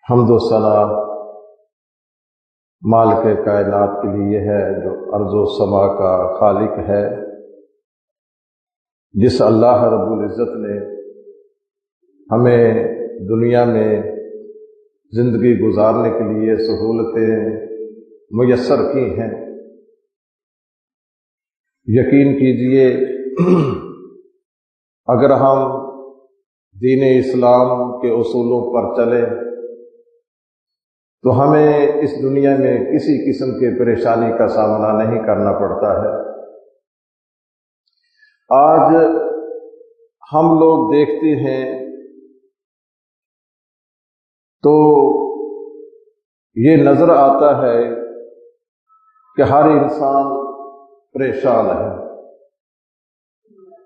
حمد و ثنا مالک کائنات کے لیے ہے جو ارض و سما کا خالق ہے، جس اللہ رب العزت نے ہمیں دنیا میں زندگی گزارنے کے لیے سہولتیں میسر کی ہیں۔ یقین کیجئے اگر ہم دین اسلام کے اصولوں پر چلیں تو ہمیں اس دنیا میں کسی قسم کے پریشانی کا سامنا نہیں کرنا پڑتا ہے۔ آج ہم لوگ دیکھتے ہیں تو یہ نظر آتا ہے کہ ہر انسان پریشان ہے،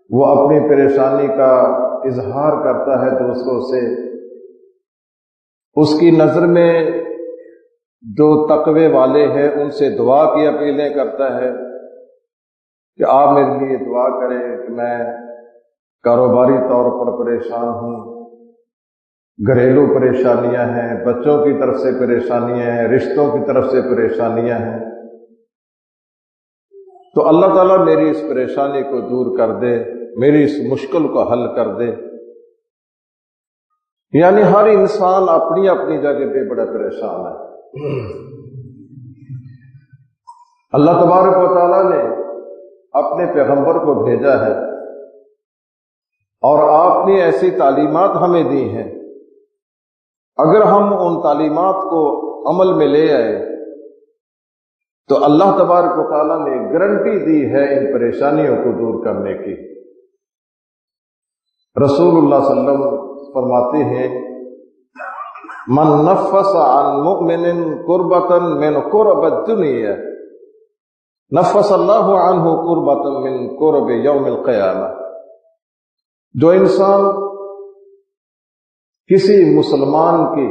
وہ اپنی پریشانی کا اظہار کرتا ہے دوسروں سے۔ اس کی نظر میں جو تقوی والے ہیں ان سے دعا کی اپیلیں کرتا ہے کہ آپ میرے لیے دعا کریں کہ میں کاروباری طور پر پریشان ہوں، گھریلو پریشانیاں ہیں، بچوں کی طرف سے پریشانیاں ہیں، رشتوں کی طرف سے پریشانیاں ہیں، تو اللہ تعالیٰ میری اس پریشانی کو دور کر دے، میری اس مشکل کو حل کر دے۔ یعنی ہر انسان اپنی اپنی جگہ پہ بڑا پریشان ہے۔ اللہ تبارک و تعالیٰ نے اپنے پیغمبر کو بھیجا ہے اور آپ نے ایسی تعلیمات ہمیں دی ہیں، اگر ہم ان تعلیمات کو عمل میں لے آئے تو اللہ تبارک و تعالیٰ نے گارنٹی دی ہے ان پریشانیوں کو دور کرنے کی۔ رسول اللہ صلی اللہ علیہ وسلم فرماتے ہیں من نفس عن مؤمن کربۃ من کرب الدنیا نفس اللہ عنہ کربۃ من کرب یوم القیامہ۔ جو انسان کسی مسلمان کی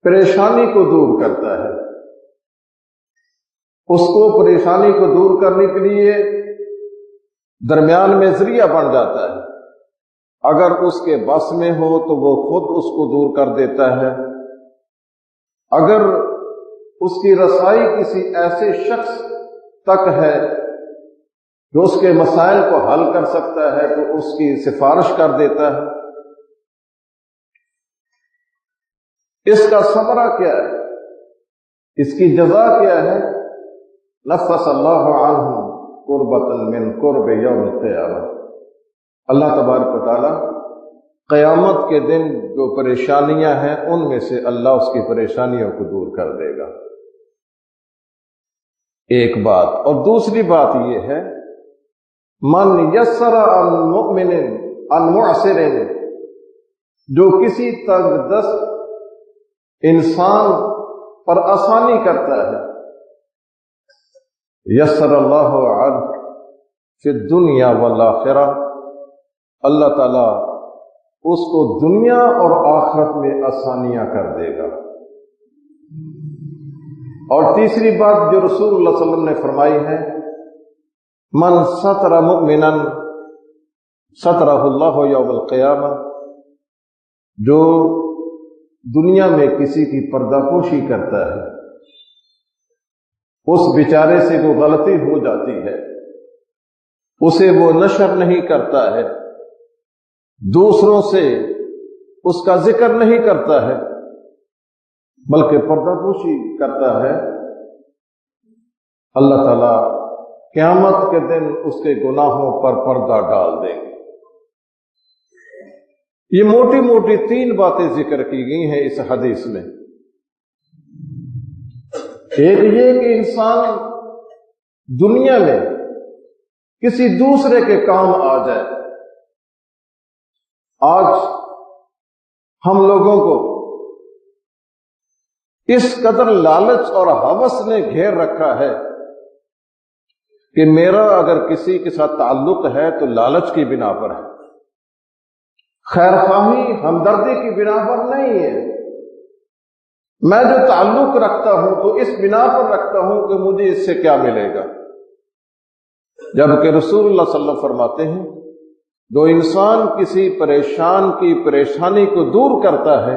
پریشانی کو دور کرتا ہے، اس کو پریشانی کو دور کرنے کے لیے درمیان میں ذریعہ بن جاتا ہے، اگر اس کے بس میں ہو تو وہ خود اس کو دور کر دیتا ہے، اگر اس کی رسائی کسی ایسے شخص تک ہے جو اس کے مسائل کو حل کر سکتا ہے تو اس کی سفارش کر دیتا ہے۔ اس کا ثمرہ کیا ہے، اس کی جزا کیا ہے؟ نفس اللہ عنہ قربۃ من قرب یوم القیامہ۔ اللہ تبارک و تعالی قیامت کے دن جو پریشانیاں ہیں ان میں سے اللہ اس کی پریشانیوں کو دور کر دے گا، ایک بات۔ اور دوسری بات یہ ہے من یسر عن مؤمن عن معسر، جو کسی تنگ دست انسان پر آسانی کرتا ہے، یسر اللہ عنہ فی الدنیا والآخرہ، اللہ تعالیٰ اس کو دنیا اور آخرت میں آسانیاں کر دے گا۔ اور تیسری بات جو رسول اللہ صلی اللہ علیہ وسلم نے فرمائی ہے من ستر مؤمنا سترہ اللہ یوم القیامہ، جو دنیا میں کسی کی پردہ پوشی کرتا ہے، اس بیچارے سے وہ غلطی ہو جاتی ہے، اسے وہ نشر نہیں کرتا ہے، دوسروں سے اس کا ذکر نہیں کرتا ہے بلکہ پردہ پوشی کرتا ہے، اللہ تعالیٰ قیامت کے دن اس کے گناہوں پر پردہ ڈال دیں گے۔ یہ موٹی موٹی تین باتیں ذکر کی گئی ہیں اس حدیث میں۔ ایک یہ کہ انسان دنیا میں کسی دوسرے کے کام آ جائے۔ آج ہم لوگوں کو اس قدر لالچ اور ہوس نے گھیر رکھا ہے کہ میرا اگر کسی کے ساتھ تعلق ہے تو لالچ کی بنا پر ہے، خیر خواہی ہمدردی کی بنا پر نہیں ہے۔ میں جو تعلق رکھتا ہوں تو اس بنا پر رکھتا ہوں کہ مجھے اس سے کیا ملے گا، جبکہ رسول اللہ صلی اللہ علیہ وسلم فرماتے ہیں جو انسان کسی پریشان کی پریشانی کو دور کرتا ہے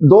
2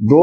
2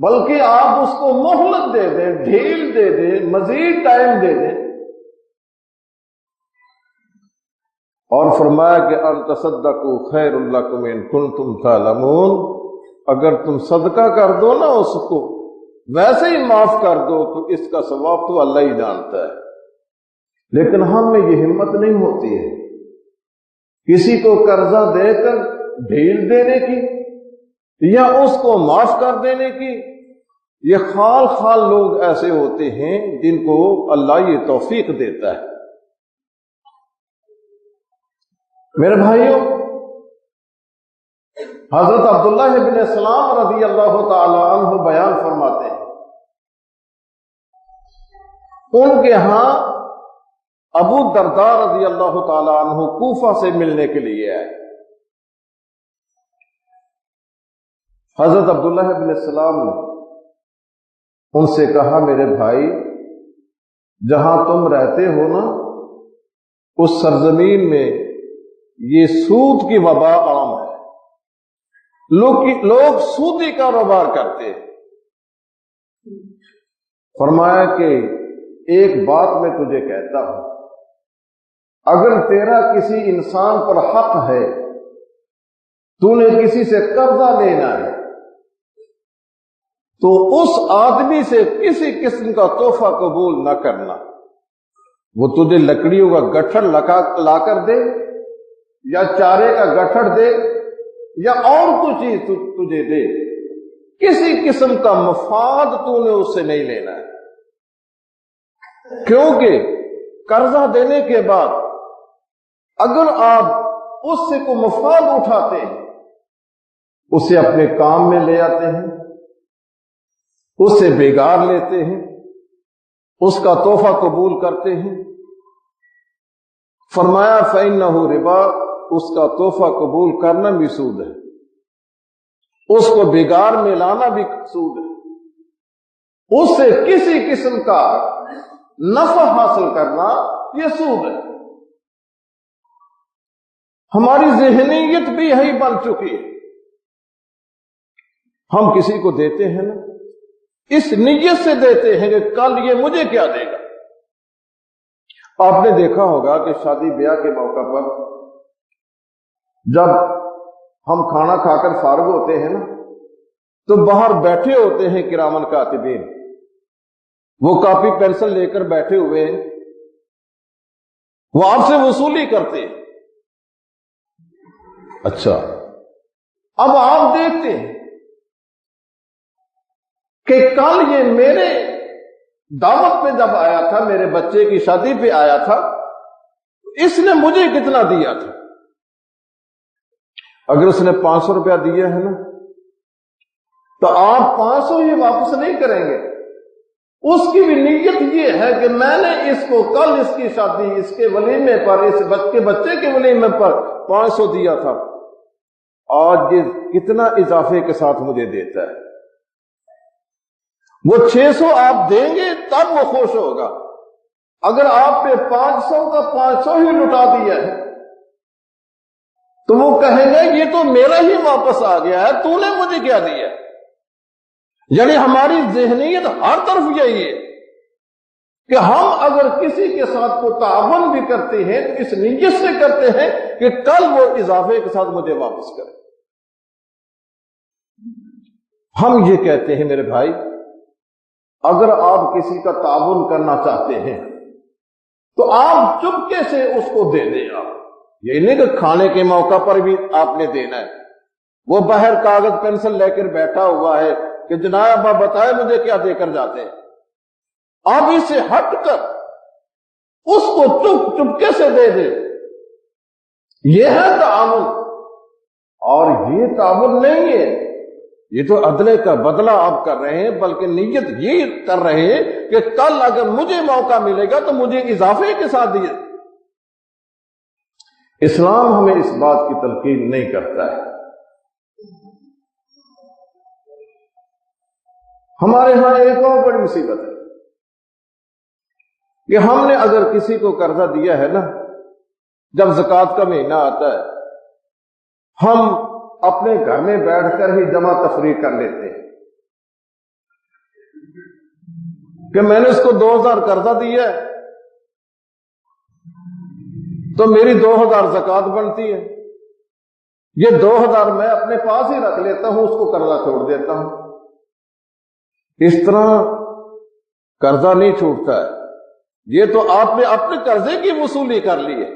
بلکہ آپ اس کو مہلت دے دیں، ڈھیل دے دیں، مزید ٹائم دے دیں۔ اور فرمایا کہ ان تصدقوا خیر لکم ان کنتم تعلمون، اگر تم صدقہ کر دو نا اس کو، ویسے ہی معاف کر دو، تو اس کا ثواب تو اللہ ہی جانتا ہے۔ لیکن ہم میں یہ ہمت نہیں ہوتی ہے کسی کو قرضہ دے کر ڈھیل دینے کی یا اس کو معاف کر دینے کی۔ یہ خال خال لوگ ایسے ہوتے ہیں جن کو اللہ یہ توفیق دیتا ہے۔ میرے بھائیوں، حضرت عبداللہ بن سلام رضی اللہ تعالی عنہ بیان فرماتے ہیں، ان کے ہاں ابو درداء رضی اللہ تعالی عنہ کوفہ سے ملنے کے لیے آئے۔ حضرت عبداللہ بن سلام نے ان سے کہا، میرے بھائی، جہاں تم رہتے ہو نا، اس سرزمین میں یہ سود کی وبا عام ہے، لوگ سودی کاروبار کرتے ہیں۔ فرمایا کہ ایک بات میں تجھے کہتا ہوں، اگر تیرا کسی انسان پر حق ہے، تو نے کسی سے قرضہ لینا ہے، تو اس آدمی سے کسی قسم کا تحفہ قبول نہ کرنا۔ وہ تجھے لکڑیوں کا گٹھڑ لا کر دے، یا چارے کا گٹھڑ دے، یا اور کوئی چیز تجھے دے، کسی قسم کا مفاد تو نے اس سے نہیں لینا ہے۔ کیونکہ قرضہ دینے کے بعد اگر آپ اس سے کوئی مفاد اٹھاتے ہیں، اسے اپنے کام میں لے آتے ہیں، اسے بیگار لیتے ہیں، اس کا تحفہ قبول کرتے ہیں، فرمایا فَإِنَّهُ رِبَا، اس کا تحفہ قبول کرنا بھی سود ہے، اس کو بیگار میں لانا بھی سود ہے، اس سے کسی قسم کا نفع حاصل کرنا یہ سود ہے۔ ہماری ذہنیت بھی یہی بن چکی ہے، ہم کسی کو دیتے ہیں نا، اس نیت سے دیتے ہیں کہ کل یہ مجھے کیا دے گا۔ آپ نے دیکھا ہوگا کہ شادی بیاہ کے موقع پر جب ہم کھانا کھا کر فارغ ہوتے ہیں نا، تو باہر بیٹھے ہوتے ہیں کرامن کاتبین، وہ کاپی پینسل لے کر بیٹھے ہوئے ہیں، وہ آپ سے وصولی کرتے ہیں۔ اچھا، اب آپ دیکھتے ہیں کہ کل یہ میرے دعوت پہ جب آیا تھا، میرے بچے کی شادی پہ آیا تھا، اس نے مجھے کتنا دیا تھا۔ اگر اس نے 500 روپیہ دیا ہے نا، تو آپ 500 ہی واپس نہیں کریں گے۔ اس کی بھی نیت یہ ہے کہ میں نے اس کو کل اس کی شادی، اس کے ولیمے پر، اس بچے کے ولیمے پر 500 دیا تھا، آج یہ کتنا اضافے کے ساتھ مجھے دیتا ہے۔ وہ 600 آپ دیں گے تب وہ خوش ہوگا۔ اگر آپ پہ 500 کا 500 ہی لٹا دیا ہے تو وہ کہیں گے یہ تو میرا ہی واپس آ گیا ہے، تو نے مجھے کیا دیا۔ یعنی ہماری ذہنیت ہر طرف یہی ہے کہ ہم اگر کسی کے ساتھ کو تعاون بھی کرتے ہیں تو اس نیت سے کرتے ہیں کہ کل وہ اضافے کے ساتھ مجھے واپس کرے۔ ہم یہ کہتے ہیں میرے بھائی، اگر آپ کسی کا تعاون کرنا چاہتے ہیں تو آپ چپکے سے اس کو دے دیں۔ آپ یہ نہیں کہ کھانے کے موقع پر بھی آپ نے دینا ہے۔ وہ باہر کاغذ پینسل لے کر بیٹھا ہوا ہے کہ جناب آپ بتائیں مجھے کیا دے کر جاتے ہیں، آپ اس سے ہٹ کر اس کو چپکے سے دے دیں، یہ ہے تعاون۔ اور یہ تعاون نہیں ہے، یہ تو عدلے کا بدلہ آپ کر رہے ہیں، بلکہ نیت یہ کر رہے ہیں کہ کل اگر مجھے موقع ملے گا تو مجھے اضافے کے ساتھ دیے۔ اسلام ہمیں اس بات کی تلقین نہیں کرتا ہے۔ ہمارے ہاں ایک اور بڑی مصیبت ہے کہ ہم نے اگر کسی کو قرضہ دیا ہے نا، جب زکوٰۃ کا مہینہ آتا ہے، ہم اپنے گھر میں بیٹھ کر ہی جمع تفریق کر لیتے ہیں کہ میں نے اس کو 2000 قرضہ دیا ہے تو میری 2000 زکوٰۃ بنتی ہے، یہ 2000 میں اپنے پاس ہی رکھ لیتا ہوں، اس کو قرضہ چھوڑ دیتا ہوں۔ اس طرح قرضہ نہیں چھوٹتا ہے، یہ تو آپ نے اپنے قرضے کی وصولی کر لی ہے۔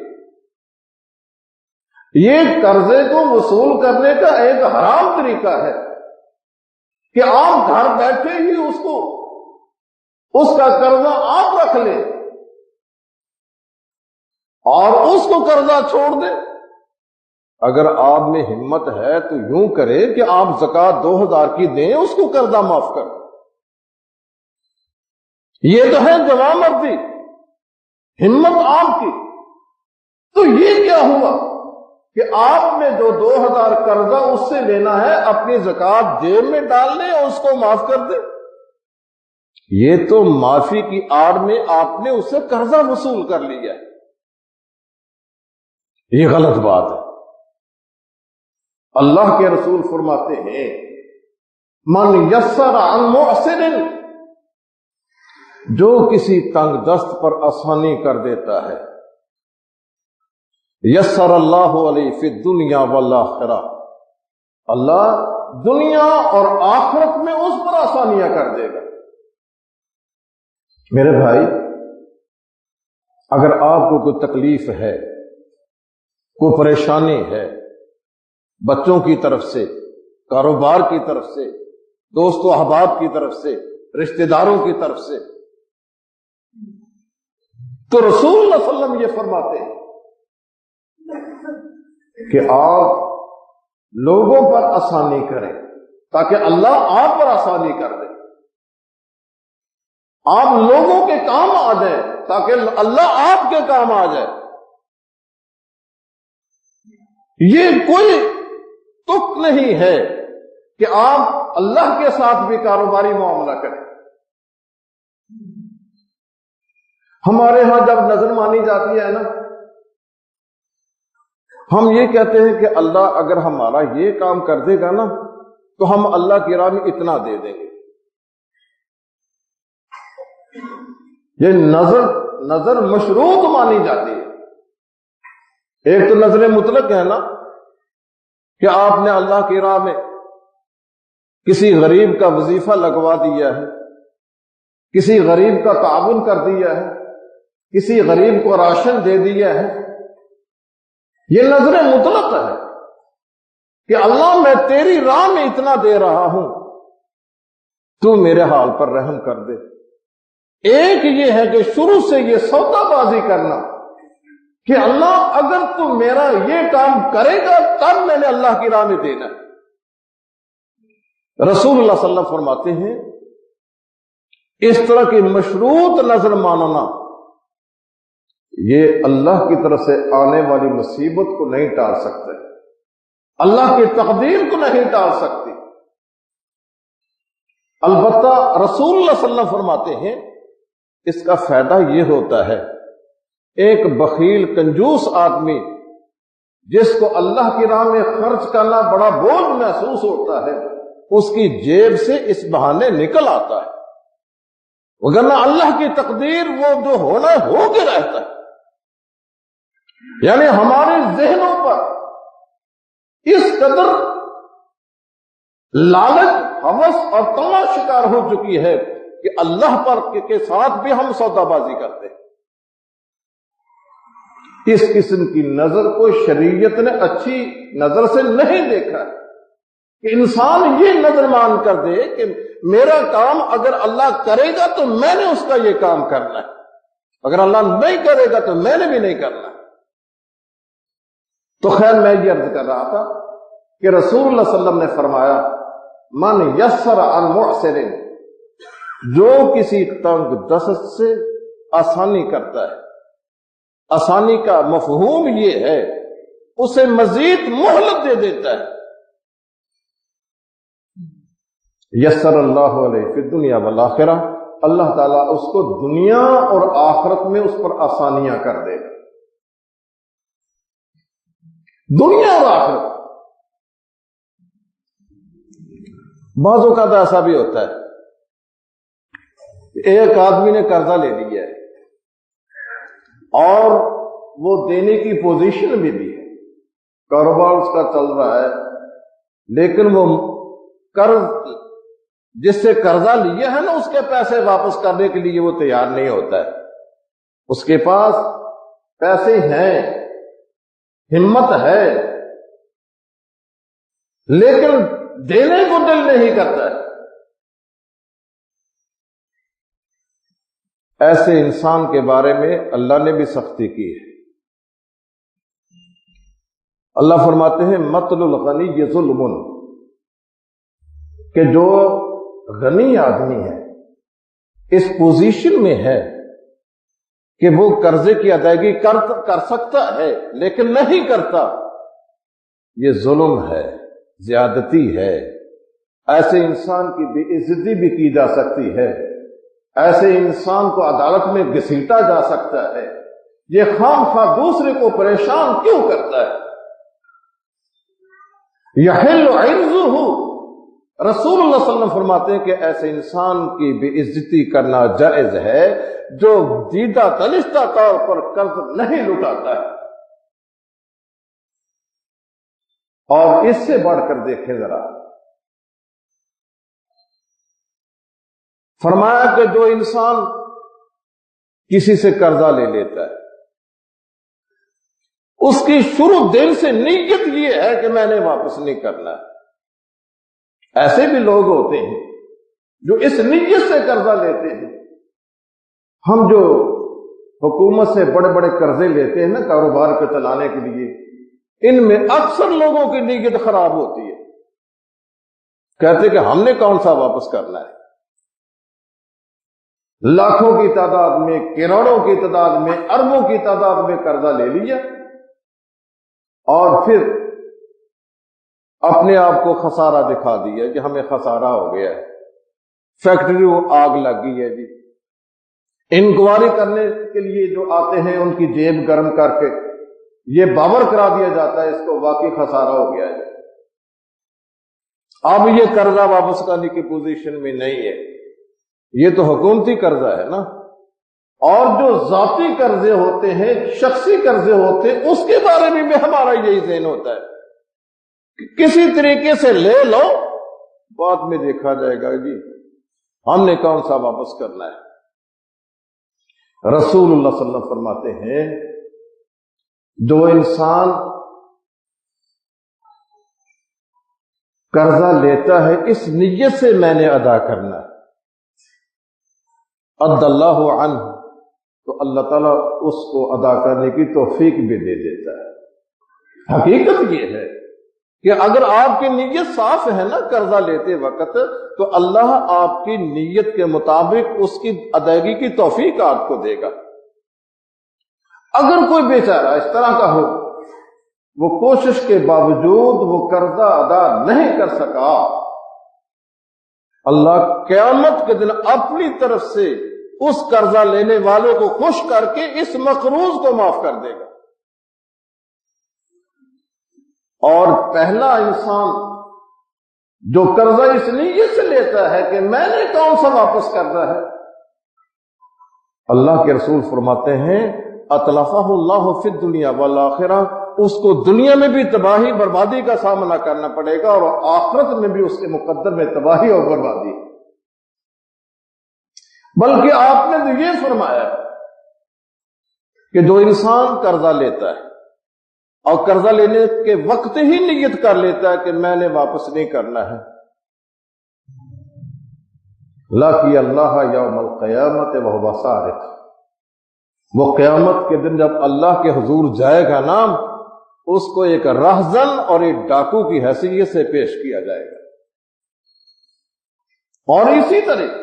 یہ قرضے کو وصول کرنے کا ایک حرام طریقہ ہے کہ آپ گھر بیٹھے ہی اس کا قرضہ آپ رکھ لیں اور اس کو قرضہ چھوڑ دیں۔ اگر آپ میں ہمت ہے تو یوں کرے کہ آپ زکوٰۃ 2000 کی دیں، اس کو قرضہ معاف کر۔ یہ تو ہے جوانمردی، ہمت آپ کی۔ تو یہ کیا ہوا کہ آپ نے جو 2000 قرضہ اس سے لینا ہے، اپنی زکوٰۃ جیب میں ڈال لیں اور اس کو معاف کر دیں۔ یہ تو معافی کی آڑ میں آپ نے اس سے قرضہ وصول کر لیا ہے، یہ غلط بات ہے۔ اللہ کے رسول فرماتے ہیں من یسر عن معسر، جو کسی تنگ دست پر آسانی کر دیتا ہے، یسر اللہ علیہ فی الدنیا والآخرہ، اللہ دنیا اور آخرت میں اس پر آسانیاں کر دے گا۔ میرے بھائی، اگر آپ کو کوئی تکلیف ہے، کوئی پریشانی ہے، بچوں کی طرف سے، کاروبار کی طرف سے، دوست و احباب کی طرف سے، رشتہ داروں کی طرف سے، تو رسول اللہ صلی اللہ علیہ وسلم یہ فرماتے ہیں کہ آپ لوگوں پر آسانی کریں تاکہ اللہ آپ پر آسانی کر دے۔ آپ لوگوں کے کام آ جائیں تاکہ اللہ آپ کے کام آ جائے۔ یہ کوئی تک نہیں ہے کہ آپ اللہ کے ساتھ بھی کاروباری معاملہ کریں۔ ہمارے ہاں جب نظر مانی جاتی ہے نا، ہم یہ کہتے ہیں کہ اللہ اگر ہمارا یہ کام کر دے گا نا تو ہم اللہ کی راہ میں اتنا دے دیں گے۔ یہ نظر مشروط مانی جاتی ہے۔ ایک تو نظر مطلق ہے نا کہ آپ نے اللہ کی راہ میں کسی غریب کا وظیفہ لگوا دیا ہے، کسی غریب کا تعاون کر دیا ہے، کسی غریب کو راشن دے دیا ہے، یہ نظر مطلق ہے کہ اللہ میں تیری راہ میں اتنا دے رہا ہوں، تو میرے حال پر رحم کر دے۔ ایک یہ ہے کہ شروع سے یہ سودا بازی کرنا کہ اللہ اگر تو میرا یہ کام کرے گا تب میں نے اللہ کی راہ میں دینا ہے۔ رسول اللہ صلی اللہ علیہ وسلم فرماتے ہیں اس طرح کی مشروط نظر ماننا یہ اللہ کی طرف سے آنے والی مصیبت کو نہیں ٹال سکتے، اللہ کی تقدیر کو نہیں ٹال سکتی۔ البتہ رسول اللہ صلی اللہ علیہ وسلم فرماتے ہیں اس کا فائدہ یہ ہوتا ہے، ایک بخیل کنجوس آدمی جس کو اللہ کی راہ میں خرچ کرنا بڑا بوجھ محسوس ہوتا ہے، اس کی جیب سے اس بہانے نکل آتا ہے، وگرنہ اللہ کی تقدیر وہ جو ہونا ہے ہو کے رہتا ہے۔ یعنی ہمارے ذہنوں پر اس قدر لالچ، ہوس اور طمع شکار ہو چکی ہے کہ اللہ پر کے ساتھ بھی ہم سودا بازی کرتے ہیں۔ اس قسم کی نظر کو شریعت نے اچھی نظر سے نہیں دیکھا ہے کہ انسان یہ نظر مان کر دے کہ میرا کام اگر اللہ کرے گا تو میں نے اس کا یہ کام کرنا ہے، اگر اللہ نہیں کرے گا تو میں نے بھی نہیں کرنا۔ تو خیر میں یہ عرض کر رہا تھا کہ رسول اللہ صلی اللہ علیہ وسلم نے فرمایا من یسر عن معسر، جو کسی تنگ دست سے آسانی کرتا ہے، آسانی کا مفہوم یہ ہے اسے مزید مہلت دے دیتا ہے۔ یسر اللہ علیہ فی الدنیا والآخرہ، اللہ تعالیٰ اس کو دنیا اور آخرت میں اس پر آسانیاں کر دے گا، دنیا اور آخرت۔ بعض اوقات ایسا بھی ہوتا ہے ایک آدمی نے قرضہ لے لیا ہے اور وہ دینے کی پوزیشن بھی دی ہے، کاروبار اس کا چل رہا ہے، لیکن وہ قرض جس سے قرضہ لیا ہے نا اس کے پیسے واپس کرنے کے لیے وہ تیار نہیں ہوتا ہے۔ اس کے پاس پیسے ہیں، ہمت ہے، لیکن دینے کو دل نہیں کرتا ہے۔ ایسے انسان کے بارے میں اللہ نے بھی سختی کی ہے۔ اللہ فرماتے ہیں مطل الغنی ظلم، کہ جو غنی آدمی ہے اس پوزیشن میں ہے کہ وہ قرضے کی ادائیگی کر سکتا ہے لیکن نہیں کرتا، یہ ظلم ہے، زیادتی ہے۔ ایسے انسان کی بے عزتی بھی کی جا سکتی ہے، ایسے انسان کو عدالت میں گھسیٹا جا سکتا ہے۔ یہ خام خواہ دوسرے کو پریشان کیوں کرتا ہے؟ یحل عرضہ، رسول اللہ صلی اللہ علیہ وسلم فرماتے ہیں کہ ایسے انسان کی بے عزتی کرنا جائز ہے جو دیدہ دلشتہ طور پر قرض نہیں لٹاتا ہے۔ اور اس سے بڑھ کر دیکھیں ذرا، فرمایا کہ جو انسان کسی سے قرضہ لے لیتا ہے اس کی شروع دل سے نیت یہ ہے کہ میں نے واپس نہیں کرنا ہے۔ ایسے بھی لوگ ہوتے ہیں جو اس نیت سے قرضہ لیتے ہیں۔ ہم جو حکومت سے بڑے بڑے قرضے لیتے ہیں نا کاروبار کو چلانے کے لیے، ان میں اکثر لوگوں کی نیت خراب ہوتی ہے، کہتے کہ ہم نے کون سا واپس کرنا ہے۔ لاکھوں کی تعداد میں، کروڑوں کی تعداد میں، اربوں کی تعداد میں قرضہ لے لیا اور پھر اپنے آپ کو خسارہ دکھا دیا کہ ہمیں خسارہ ہو گیا ہے، فیکٹری وہ آگ لگ گئی ہے جی۔ انکوائری کرنے کے لیے جو آتے ہیں ان کی جیب گرم کر کے یہ باور کرا دیا جاتا ہے اس کو واقعی خسارہ ہو گیا ہے، اب یہ قرضہ واپس کرنے کی پوزیشن میں نہیں ہے۔ یہ تو حکومتی قرضہ ہے نا، اور جو ذاتی قرضے ہوتے ہیں، شخصی قرضے ہوتے ہیں، اس کے بارے میں بھی ہمارا یہی ذہن ہوتا ہے کہ کسی طریقے سے لے لو، بعد میں دیکھا جائے گا جی ہم نے کون سا واپس کرنا ہے۔ رسول اللہ صلی اللہ علیہ وسلم فرماتے ہیں جو انسان قرضہ لیتا ہے اس نیت سے میں نے ادا کرنا ہے، عد اللہ عنہ، تو اللہ تعالیٰ اس کو ادا کرنے کی توفیق بھی دے دیتا ہے۔ حقیقت یہ ہے کہ اگر آپ کی نیت صاف ہے نا قرضہ لیتے وقت، تو اللہ آپ کی نیت کے مطابق اس کی ادائیگی کی توفیق آپ کو دے گا۔ اگر کوئی بیچارہ اس طرح کا ہو، وہ کوشش کے باوجود وہ قرضہ ادا نہیں کر سکا، اللہ قیامت کے دن اپنی طرف سے اس قرضہ لینے والے کو خوش کر کے اس مقروض کو معاف کر دے گا۔ اور پہلا انسان جو قرضہ اس نیت سے لیتا ہے کہ میں نے کون سا واپس کرنا ہے، اللہ کے رسول فرماتے ہیں اطلفہ اللہ فی الدنیا والآخرہ، اس کو دنیا میں بھی تباہی بربادی کا سامنا کرنا پڑے گا اور آخرت میں بھی اس کے مقدر میں تباہی اور بربادی۔ بلکہ آپ نے تو یہ فرمایا کہ جو انسان قرضہ لیتا ہے اور قرضہ لینے کے وقت ہی نیت کر لیتا ہے کہ میں نے واپس نہیں کرنا ہے، لاقی اللہ یوم القیامت وہو سارق، وہ قیامت کے دن جب اللہ کے حضور جائے گا نا، اس کو ایک رہزن اور ایک ڈاکو کی حیثیت سے پیش کیا جائے گا۔ اور اسی طرح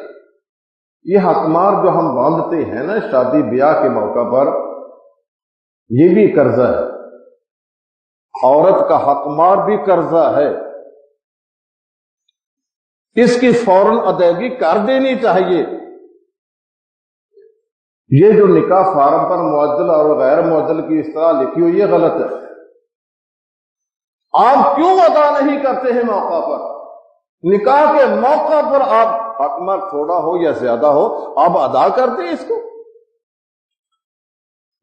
یہ حقمار جو ہم باندھتے ہیں نا شادی بیاہ کے موقع پر، یہ بھی قرضہ ہے، عورت کا حقمار بھی قرضہ ہے، اس کی فوراً ادائیگی کر دینی چاہیے۔ یہ جو نکاح فارم پر معجل اور غیر معجل کی اصطلاح لکھی ہوئی یہ غلط ہے۔ آپ کیوں ادا نہیں کرتے ہیں موقع پر؟ نکاح کے موقع پر آپ حق مال تھوڑا ہو یا زیادہ ہو آپ ادا کر دیں اس کو.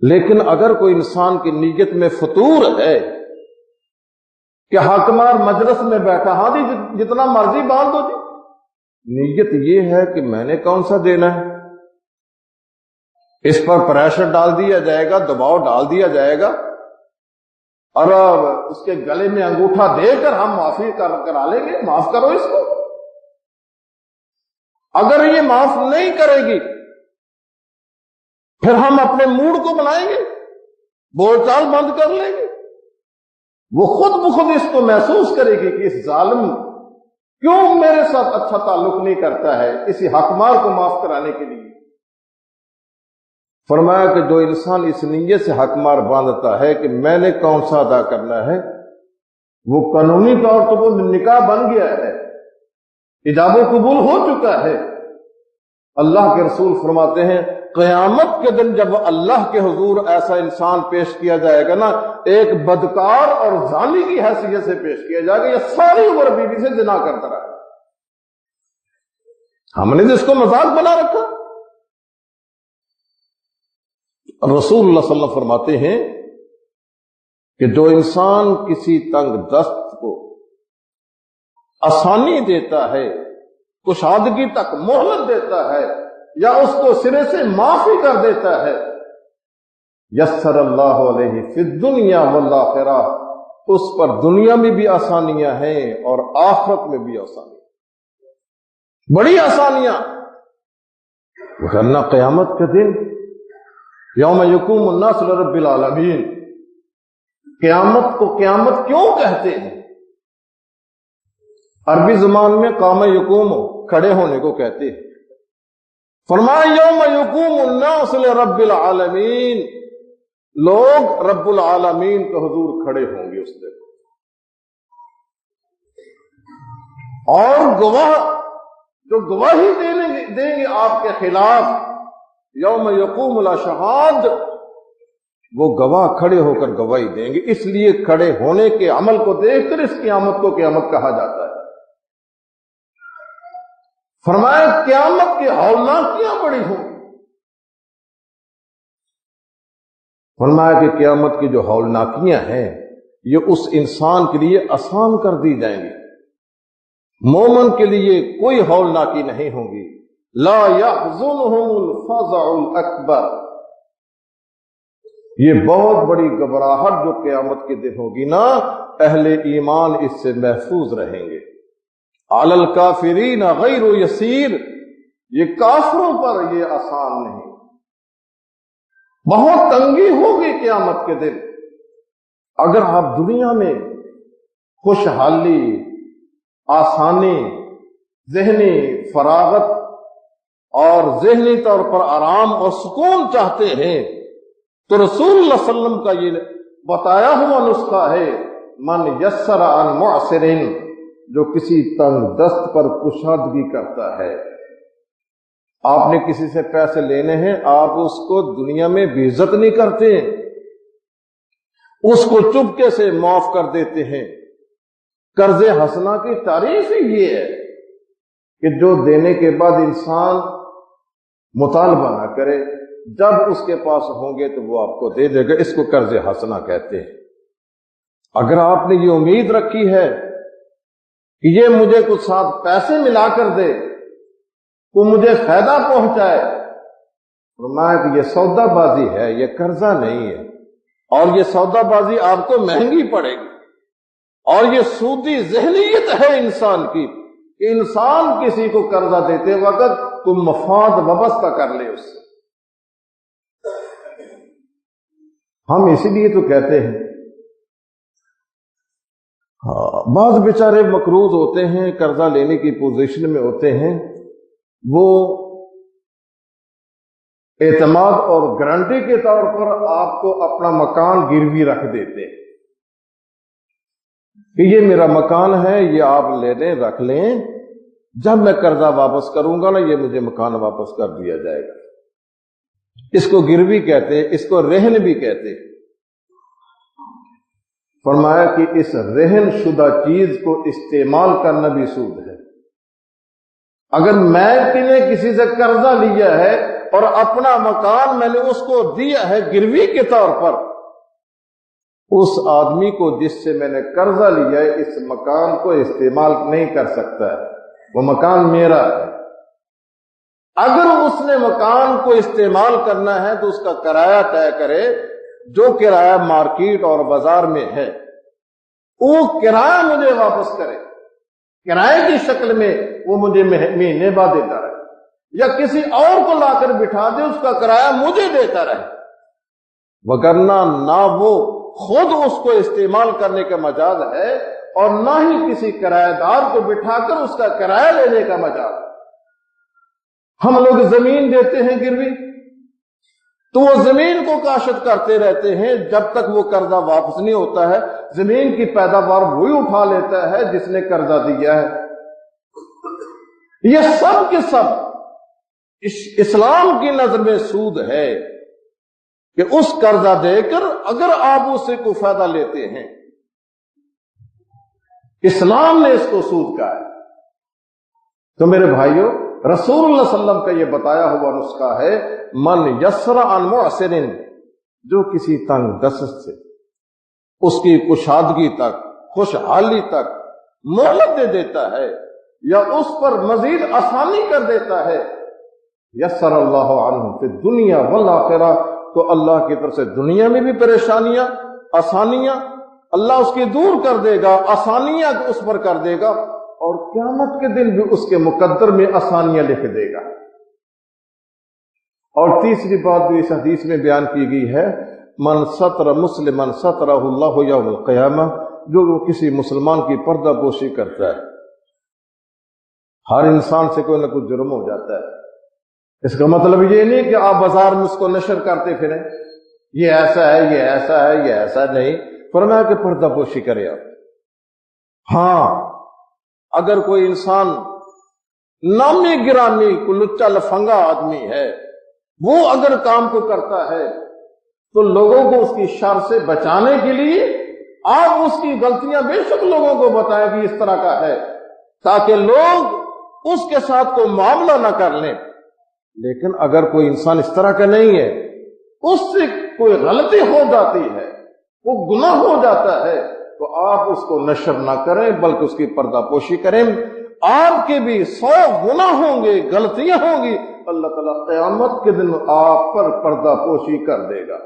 لیکن اگر کوئی انسان کی نیت میں فطور ہے کہ حکمار مجلس میں بیٹھا، ہاں جی جتنا مرضی باندھ دو جی، نیت یہ ہے کہ میں نے کون سا دینا ہے، اس پر پریشر ڈال دیا جائے گا، دباؤ ڈال دیا جائے گا، اور اس کے گلے میں انگوٹھا دے کر ہم معافی کرا لیں گے، معاف کرو اس کو. اگر یہ معاف نہیں کرے گی پھر ہم اپنے موڈ کو بنائیں گے، بول چال بند کر لیں گے. وہ خود بخود اس کو محسوس کرے گی کہ اس ظالم کیوں میرے ساتھ اچھا تعلق نہیں کرتا ہے اسی حقمار کو معاف کرانے کے لیے. فرمایا کہ جو انسان اس نیت سے حقمار باندھتا ہے کہ میں نے کون سا ادا کرنا ہے، وہ قانونی طور پر وہ نکاح بن گیا ہے، ایجاب و قبول ہو چکا ہے. اللہ کے رسول فرماتے ہیں قیامت کے دن جب اللہ کے حضور ایسا انسان پیش کیا جائے گا نا، ایک بدکار اور زانی کی حیثیت سے پیش کیا جائے گا، یہ ساری عمر بیوی سے زنا کرتا رہا. ہم نے جس کو مذاق بنا رکھا. رسول اللہ صلی اللہ علیہ وسلم فرماتے ہیں کہ جو انسان کسی تنگ دست کو آسانی دیتا ہے، کشادگی تک مہلت دیتا ہے، یا اس کو سرے سے معافی کر دیتا ہے، یسر اللہ علیہ فی الدنیا والآخرہ، اس پر دنیا میں بھی آسانیاں ہیں اور آخرت میں بھی آسانیاں، بڑی آسانیاں. ورنہ قیامت کے دن یوم یقوم الناس لرب العالمین، قیامت کو قیامت کیوں کہتے ہیں؟ عربی زبان میں قام یقوم کھڑے ہونے کو کہتے ہیں. فرمایا یوم یقوم الناس لرب العالمین، لوگ رب العالمین کے حضور کھڑے ہوں گے اس دن، اور گواہ جو گواہی دیں گے آپ کے خلاف یوم یقوم الاشہاد، وہ گواہ کھڑے ہو کر گواہی دیں گے. اس لیے کھڑے ہونے کے عمل کو دیکھ کر اس قیامت کو قیامت کہا جاتا ہے. فرمایا قیامت کی ہولناکیاں بڑی ہوں. فرمایا کہ قیامت کی جو ہولناکیاں ہیں یہ اس انسان کے لیے آسان کر دی جائیں گی. مومن کے لیے کوئی ہولناکی نہیں ہوگی. لا يحزنهم الفزع الاکبر، یہ بہت بڑی گھبراہٹ جو قیامت کے دن ہوگی نا، اہل ایمان اس سے محفوظ رہیں گے. علی الکافرین غیر یسیر، یہ کافروں پر یہ آسان نہیں، بہت تنگی ہوگی قیامت کے دن. اگر آپ دنیا میں خوشحالی، آسانی، ذہنی فراغت اور ذہنی طور پر آرام اور سکون چاہتے ہیں تو رسول اللہ صلی اللہ علیہ وسلم کا یہ بتایا ہوا نسخہ ہے، من یسر عن معسر، جو کسی تنگ دست پر کشادگی کرتا ہے. آپ نے کسی سے پیسے لینے ہیں، آپ اس کو دنیا میں بے عزت نہیں کرتے، اس کو چپکے سے معاف کر دیتے ہیں. قرض حسنہ کی تعریف ہی یہ ہے کہ جو دینے کے بعد انسان مطالبہ نہ کرے، جب اس کے پاس ہوں گے تو وہ آپ کو دے دے گا. اس کو قرض حسنہ کہتے ہیں. اگر آپ نے یہ امید رکھی ہے کہ یہ مجھے کچھ ساتھ پیسے ملا کر دے، کو مجھے فائدہ پہنچائے، فرمایا کہ یہ سودا بازی ہے، یہ قرضہ نہیں ہے، اور یہ سودا بازی آپ کو مہنگی پڑے گی. اور یہ سودی ذہنیت ہے انسان کی کہ انسان کسی کو قرضہ دیتے وقت تو مفاد وابستہ کر لے اس سے. ہم اسی لیے تو کہتے ہیں بعض بیچارے مقروض ہوتے ہیں، قرضہ لینے کی پوزیشن میں ہوتے ہیں، وہ اعتماد اور گارنٹی کے طور پر آپ کو اپنا مکان گروی رکھ دیتے ہیں کہ یہ میرا مکان ہے، یہ آپ لے لیں، رکھ لیں، جب میں قرضہ واپس کروں گا نا یہ مجھے مکان واپس کر دیا جائے گا. اس کو گروی کہتے ہیں، اس کو رہن بھی کہتے ہیں. فرمایا کہ اس رہن شدہ چیز کو استعمال کرنا بھی سود ہے. اگر میں نے کسی سے قرضہ لیا ہے اور اپنا مکان میں نے اس کو دیا ہے گروی کے طور پر، اس آدمی کو جس سے میں نے قرضہ لیا ہے اس مکان کو استعمال نہیں کر سکتا ہے، وہ مکان میرا ہے۔ اگر اس نے مکان کو استعمال کرنا ہے تو اس کا کرایہ طے کرے، جو کرایہ مارکیٹ اور بازار میں ہے وہ کرایہ مجھے واپس کرے، کرائے کی شکل میں وہ مجھے مہینے بعد دیتا رہے، یا کسی اور کو لا کر بٹھا دے اس کا کرایہ مجھے دیتا رہے، وگرنہ نہ وہ خود اس کو استعمال کرنے کا مجاز ہے اور نہ ہی کسی کرایہ دار کو بٹھا کر اس کا کرایہ لینے کا مجاز ہے۔ ہم لوگ زمین دیتے ہیں گروی تو وہ زمین کو کاشت کرتے رہتے ہیں جب تک وہ قرضہ واپس نہیں ہوتا ہے، زمین کی پیداوار وہی اٹھا لیتا ہے جس نے قرضہ دیا ہے۔ یہ سب کے سب اسلام کی نظر میں سود ہے کہ اس قرضہ دے کر اگر آپ اس سے کوئی فائدہ لیتے ہیں، اسلام نے اس کو سود کہا ہے۔ تو میرے بھائیوں، رسول اللہ صلی اللہ علیہ وسلم کا یہ بتایا ہوا نسخہ ہے، من یسر عن معسر، جو کسی تنگ دست سے اس کی کشادگی تک، خوشحالی تک مہلت دے دیتا ہے یا اس پر مزید آسانی کر دیتا ہے، یسر اللہ عنہ فی الدنیا والآخرہ، تو اللہ کی طرف سے دنیا میں بھی پریشانیاں، آسانیاں اللہ اس کی دور کر دے گا، آسانیاں اس پر کر دے گا، اور قیامت کے دن بھی اس کے مقدر میں آسانیاں لکھ دے گا۔ اور تیسری بات جو اس حدیث میں بیان کی گئی ہے، من ستر مسلما سترہ اللہ یوم القیامہ، جو کسی مسلمان کی پردہ پوشی کرتا ہے۔ ہر انسان سے کوئی نہ کوئی جرم ہو جاتا ہے، اس کا مطلب یہ نہیں کہ آپ بازار میں اس کو نشر کرتے پھریں، یہ ایسا ہے، یہ ایسا ہے، یہ ایسا نہیں، فرمایا کہ پردہ پوشی کرے آپ۔ ہاں، اگر کوئی انسان نامی گرامی کو لچا لفنگا آدمی ہے، وہ اگر کام کو کرتا ہے تو لوگوں کو اس کی شر سے بچانے کے لیے آپ اس کی غلطیاں بے شک لوگوں کو بتائیں کہ اس طرح کا ہے، تاکہ لوگ اس کے ساتھ کوئی معاملہ نہ کر لیں۔ لیکن اگر کوئی انسان اس طرح کا نہیں ہے، اس سے کوئی غلطی ہو جاتی ہے، وہ گناہ ہو جاتا ہے، تو آپ اس کو نشر نہ کریں بلکہ اس کی پردہ پوشی کریں۔ آپ کے بھی 100 گناہ ہوں گے، غلطیاں ہوں گی، اللہ تعالیٰ قیامت کے دن آپ پر پردہ پوشی کر دے گا۔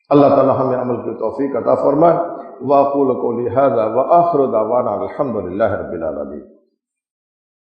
اللہ تعالیٰ ہمیں عمل کی توفیق عطا فرمائے۔ وَأَقُولُ قَوْلِي هَذَا وَآخِرُ دَعْوَانَا الْحَمْدُ لِلَّهِ رَبِّ الْعَالَمِينَ۔